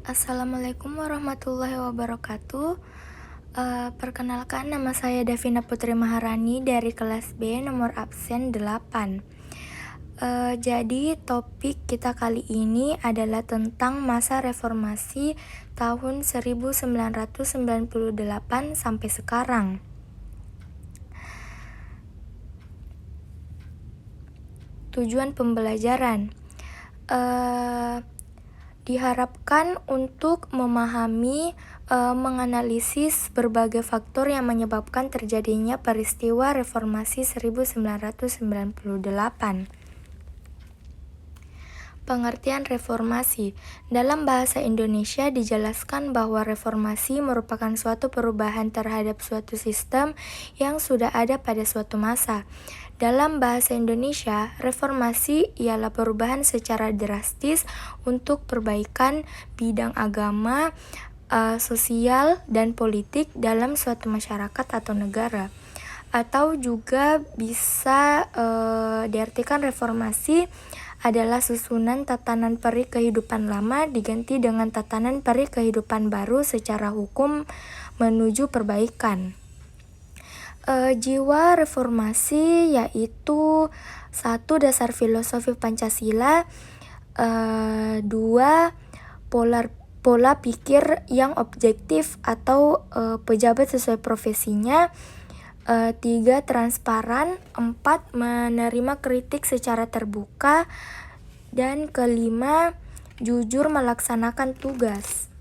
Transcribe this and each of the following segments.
Assalamualaikum warahmatullahi wabarakatuh. Perkenalkan, nama saya Davina Putri Maharani dari kelas B, nomor absen 8. Jadi topik kita kali ini adalah tentang masa reformasi tahun 1998 sampai sekarang. Tujuan pembelajaran diharapkan untuk memahami, menganalisis berbagai faktor yang menyebabkan terjadinya peristiwa reformasi 1998. Pengertian reformasi. Dalam bahasa Indonesia dijelaskan bahwa reformasi merupakan suatu perubahan terhadap suatu sistem yang sudah ada pada suatu masa. Dalam bahasa Indonesia, reformasi ialah perubahan secara drastis untuk perbaikan bidang agama, sosial, dan politik dalam suatu masyarakat atau negara. Atau juga bisa diartikan reformasi adalah susunan tatanan peri kehidupan lama diganti dengan tatanan peri kehidupan baru secara hukum menuju perbaikan. Jiwa reformasi yaitu 1. Dasar filosofi Pancasila, 2. Pola pikir yang objektif atau pejabat sesuai profesinya, 3. Transparan, 4. Menerima kritik secara terbuka, dan 5. Jujur melaksanakan tugas.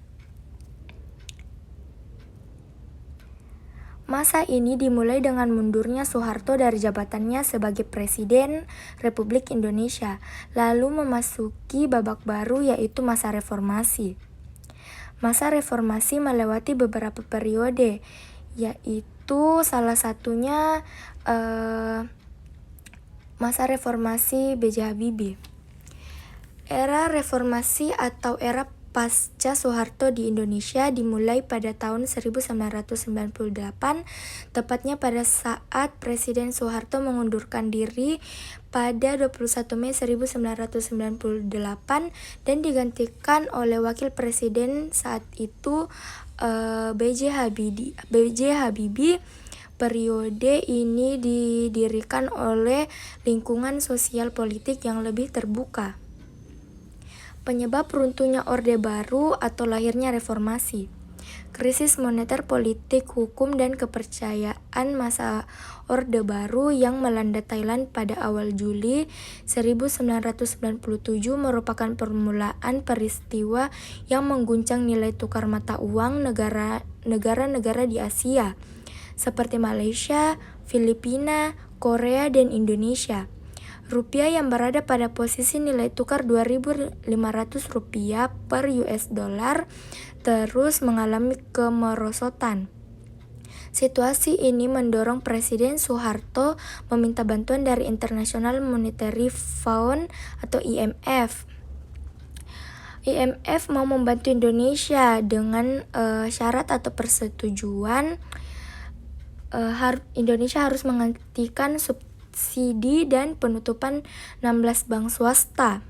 Masa ini dimulai dengan mundurnya Soeharto dari jabatannya sebagai Presiden Republik Indonesia, lalu memasuki babak baru yaitu masa reformasi. Masa reformasi melewati beberapa periode, yaitu salah satunya masa reformasi B.J. Habibie. Era reformasi atau era pasca Soeharto di Indonesia dimulai pada tahun 1998, tepatnya pada saat Presiden Soeharto mengundurkan diri pada 21 Mei 1998 dan digantikan oleh Wakil Presiden saat itu B.J. Habibie. Periode ini didirikan oleh lingkungan sosial politik yang lebih terbuka. Penyebab runtuhnya Orde Baru atau lahirnya reformasi. Krisis moneter, politik, hukum, dan kepercayaan masa Orde Baru yang melanda Thailand pada awal Juli 1997 merupakan permulaan peristiwa yang mengguncang nilai tukar mata uang negara-negara di Asia, seperti Malaysia, Filipina, Korea, dan Indonesia. Rupiah yang berada pada posisi nilai tukar 2.500 rupiah per US dollar terus mengalami kemerosotan. Situasi ini mendorong Presiden Soeharto meminta bantuan dari International Monetary Fund atau IMF. IMF mau membantu Indonesia dengan syarat atau persetujuan Indonesia harus menghentikan subsidi dan penutupan 16 bank swasta.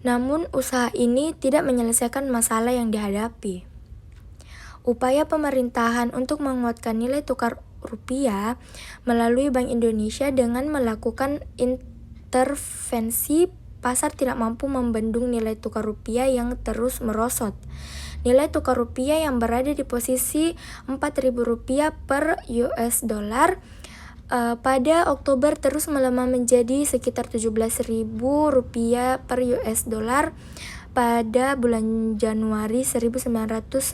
Namun usaha ini tidak menyelesaikan masalah yang dihadapi. Upaya pemerintahan untuk menguatkan nilai tukar rupiah melalui Bank Indonesia dengan melakukan intervensi pasar tidak mampu membendung nilai tukar rupiah yang terus merosot. Nilai tukar rupiah yang berada di posisi 4.000 rupiah per US dollar pada Oktober terus melemah menjadi sekitar 17.000 rupiah per US dollar pada bulan Januari 1998.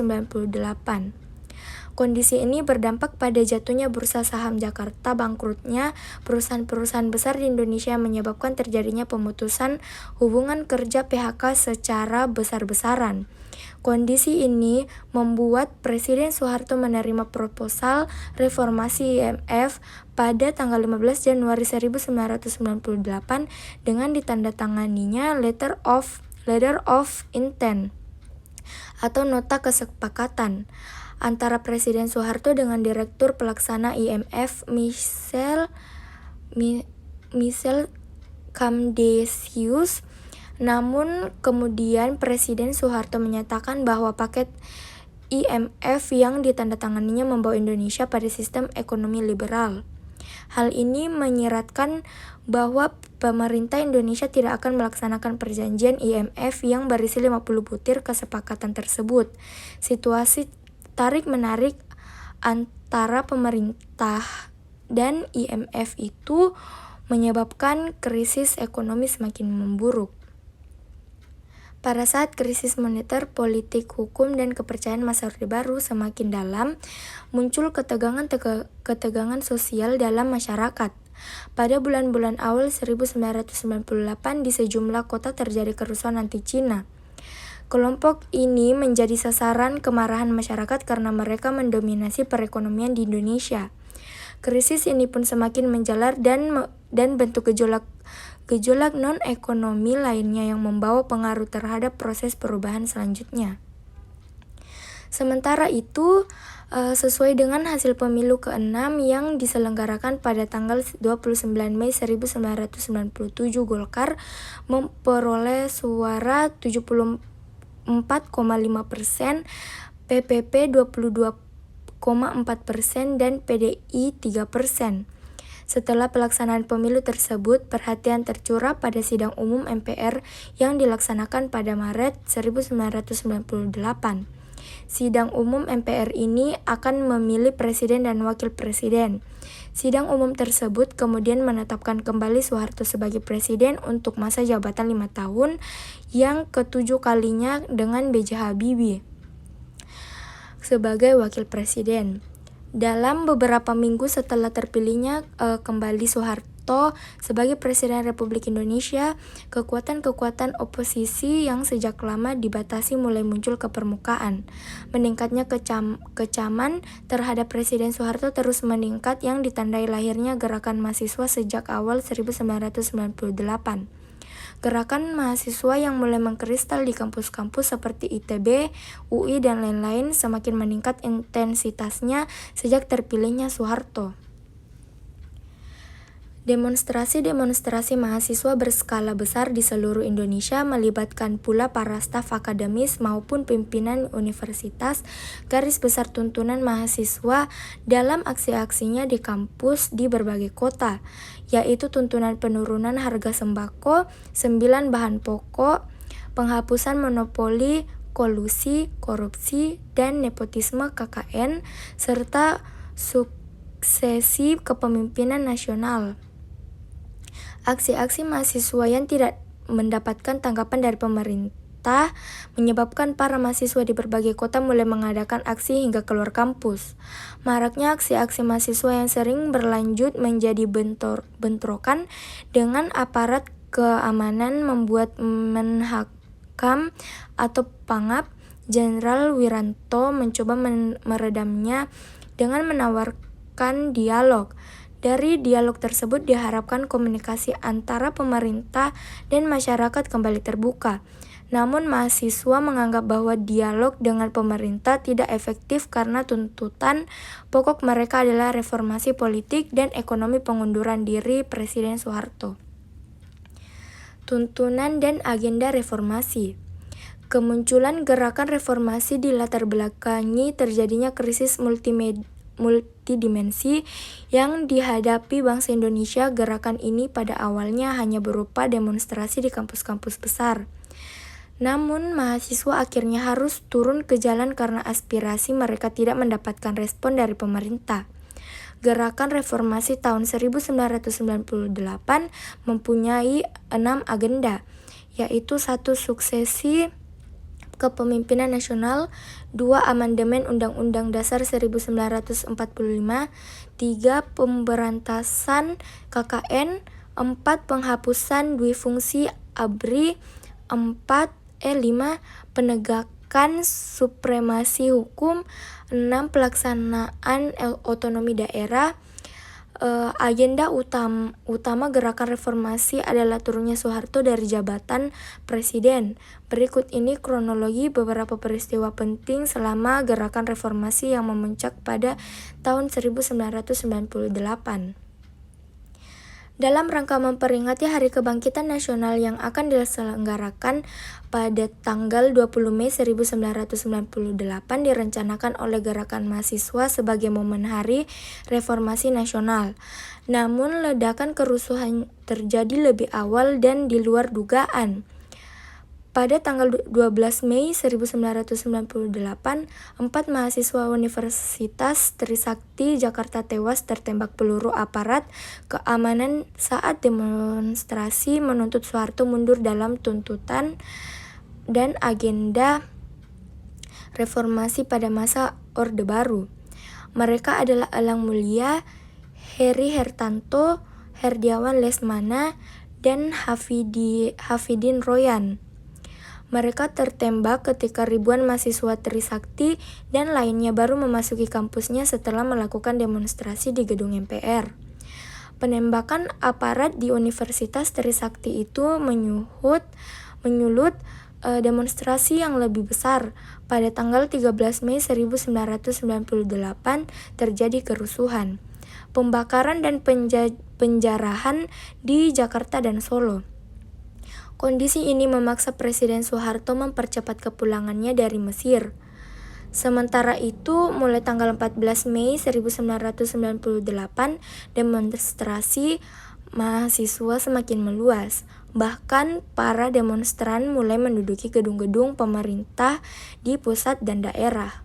Kondisi ini berdampak pada jatuhnya bursa saham Jakarta, bangkrutnya perusahaan-perusahaan besar di Indonesia yang menyebabkan terjadinya pemutusan hubungan kerja PHK secara besar-besaran. Kondisi ini membuat Presiden Soeharto menerima proposal reformasi IMF pada tanggal 15 Januari 1998 dengan ditandatanganinya Letter of Intent atau nota kesepakatan antara Presiden Soeharto dengan Direktur Pelaksana IMF Michel Camdesius Namun kemudian Presiden Soeharto menyatakan bahwa paket IMF yang ditandatanganinya membawa Indonesia pada sistem ekonomi liberal. Hal ini menyiratkan bahwa pemerintah Indonesia tidak akan melaksanakan perjanjian IMF yang berisi 50 butir kesepakatan tersebut. Situasi tarik-menarik antara pemerintah dan IMF itu menyebabkan krisis ekonomi semakin memburuk. Pada saat krisis moneter, politik, hukum, dan kepercayaan masa Orde Baru semakin dalam, muncul ketegangan sosial dalam masyarakat. Pada bulan-bulan awal 1998 di sejumlah kota terjadi kerusuhan anti-Cina. Kelompok ini menjadi sasaran kemarahan masyarakat karena mereka mendominasi perekonomian di Indonesia. Krisis ini pun semakin menjalar dan bentuk gejolak non-ekonomi lainnya yang membawa pengaruh terhadap proses perubahan selanjutnya. Sementara itu, sesuai dengan hasil pemilu ke-6 yang diselenggarakan pada tanggal 29 Mei 1997, Golkar memperoleh suara 74,5%, PPP 22,4%, dan PDI 3%. Setelah pelaksanaan pemilu tersebut, perhatian tercurah pada sidang umum MPR yang dilaksanakan pada Maret 1998. Sidang umum MPR ini akan memilih presiden dan wakil presiden. Sidang umum tersebut kemudian menetapkan kembali Soeharto sebagai presiden untuk masa jabatan 5 tahun yang ke-7 kalinya dengan B.J. Habibie sebagai wakil presiden. Dalam beberapa minggu setelah terpilihnya kembali Soeharto sebagai Presiden Republik Indonesia, kekuatan-kekuatan oposisi yang sejak lama dibatasi mulai muncul ke permukaan. Meningkatnya kecaman terhadap Presiden Soeharto terus meningkat yang ditandai lahirnya gerakan mahasiswa sejak awal 1998. Gerakan mahasiswa yang mulai mengkristal di kampus-kampus seperti ITB, UI, dan lain-lain semakin meningkat intensitasnya sejak terpilihnya Soeharto. Demonstrasi mahasiswa berskala besar di seluruh Indonesia melibatkan pula para staf akademis maupun pimpinan universitas. Garis besar tuntunan mahasiswa dalam aksi-aksinya di kampus di berbagai kota, yaitu tuntunan penurunan harga sembako, 9 bahan pokok, penghapusan monopoli, kolusi, korupsi, dan nepotisme KKN, serta suksesi kepemimpinan nasional. Aksi-aksi mahasiswa yang tidak mendapatkan tanggapan dari pemerintah menyebabkan para mahasiswa di berbagai kota mulai mengadakan aksi hingga keluar kampus. Maraknya aksi-aksi mahasiswa yang sering berlanjut menjadi bentrokan dengan aparat keamanan membuat Menhakam atau Pangap Jenderal Wiranto mencoba meredamnya dengan menawarkan dialog. Dari dialog tersebut diharapkan komunikasi antara pemerintah dan masyarakat kembali terbuka. Namun mahasiswa menganggap bahwa dialog dengan pemerintah tidak efektif karena tuntutan pokok mereka adalah reformasi politik dan ekonomi pengunduran diri Presiden Soeharto. Tuntunan dan agenda reformasi. Kemunculan gerakan reformasi dilatar belakangi terjadinya krisis multidimensi yang dihadapi bangsa Indonesia. Gerakan ini pada awalnya hanya berupa demonstrasi di kampus-kampus besar. Namun mahasiswa akhirnya harus turun ke jalan karena aspirasi mereka tidak mendapatkan respon dari pemerintah. Gerakan reformasi tahun 1998 mempunyai 6 agenda, yaitu 1. Suksesi kepemimpinan nasional, 2. Amandemen Undang-Undang Dasar 1945, 3. Pemberantasan KKN, 4. Penghapusan duifungsi ABRI, 5. Penegakan supremasi hukum, 6. Pelaksanaan otonomi daerah. Agenda utama gerakan reformasi adalah turunnya Soeharto dari jabatan presiden. Berikut ini kronologi beberapa peristiwa penting selama gerakan reformasi yang memuncak pada tahun 1998. Dalam rangka memperingati Hari Kebangkitan Nasional yang akan diselenggarakan pada tanggal 20 Mei 1998 direncanakan oleh Gerakan Mahasiswa sebagai momen Hari Reformasi Nasional. Namun ledakan kerusuhan terjadi lebih awal dan di luar dugaan. Pada tanggal 12 Mei 1998, 4 mahasiswa Universitas Trisakti Jakarta tewas tertembak peluru aparat keamanan saat demonstrasi menuntut Soeharto mundur dalam tuntutan dan agenda reformasi pada masa Orde Baru. Mereka adalah Elang Mulia, Heri Hertanto, Herdiawan Lesmana, dan Hafidin Royan. Mereka tertembak ketika ribuan mahasiswa Trisakti dan lainnya baru memasuki kampusnya setelah melakukan demonstrasi di gedung MPR. Penembakan aparat di Universitas Trisakti itu menyulut demonstrasi yang lebih besar. Pada tanggal 13 Mei 1998 terjadi kerusuhan, pembakaran dan penjarahan di Jakarta dan Solo. Kondisi ini memaksa Presiden Soeharto mempercepat kepulangannya dari Mesir. Sementara itu, mulai tanggal 14 Mei 1998, demonstrasi mahasiswa semakin meluas. Bahkan, para demonstran mulai menduduki gedung-gedung pemerintah di pusat dan daerah.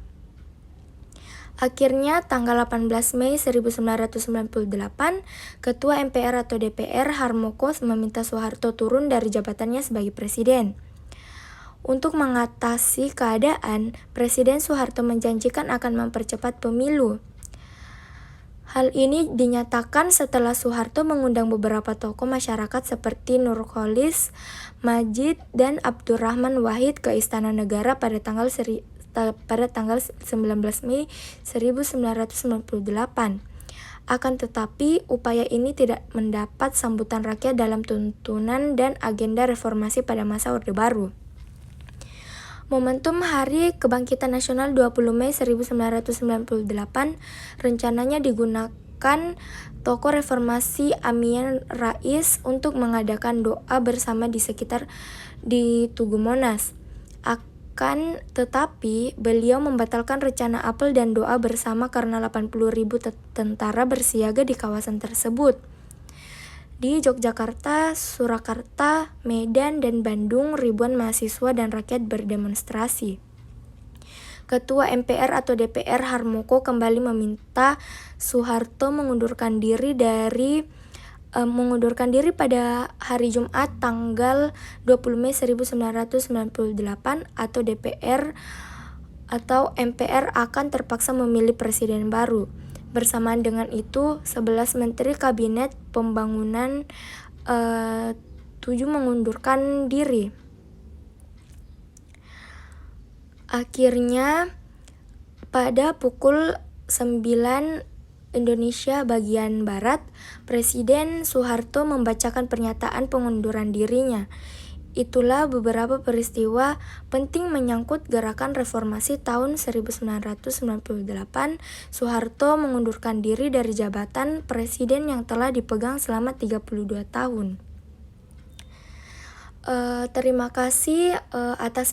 Akhirnya, tanggal 18 Mei 1998, Ketua MPR atau DPR Harmoko meminta Soeharto turun dari jabatannya sebagai presiden. Untuk mengatasi keadaan, Presiden Soeharto menjanjikan akan mempercepat pemilu. Hal ini dinyatakan setelah Soeharto mengundang beberapa tokoh masyarakat seperti Nurcholish Madjid dan Abdurrahman Wahid ke Istana Negara pada tanggal 19 Mei 1998. Akan tetapi, upaya ini tidak mendapat sambutan rakyat dalam tuntunan dan agenda reformasi pada masa Orde Baru. Momentum Hari Kebangkitan Nasional 20 Mei 1998 rencananya digunakan tokoh reformasi Amin Rais untuk mengadakan doa bersama di Tugu Monas. Akan tetapi, beliau membatalkan rencana apel dan doa bersama karena 80.000 tentara bersiaga di kawasan tersebut. Di Yogyakarta, Surakarta, Medan, dan Bandung, ribuan mahasiswa dan rakyat berdemonstrasi. Ketua MPR atau DPR Harmoko kembali meminta Soeharto mengundurkan diri pada hari Jumat tanggal 20 Mei 1998 atau MPR akan terpaksa memilih presiden baru. Bersamaan dengan itu, 11 Menteri Kabinet Pembangunan 7 mengundurkan diri. Akhirnya, pada pukul 9 Indonesia bagian Barat, Presiden Soeharto membacakan pernyataan pengunduran dirinya. Itulah beberapa peristiwa penting menyangkut gerakan reformasi tahun 1998. Soeharto mengundurkan diri dari jabatan presiden yang telah dipegang selama 32 tahun. Terima kasih atas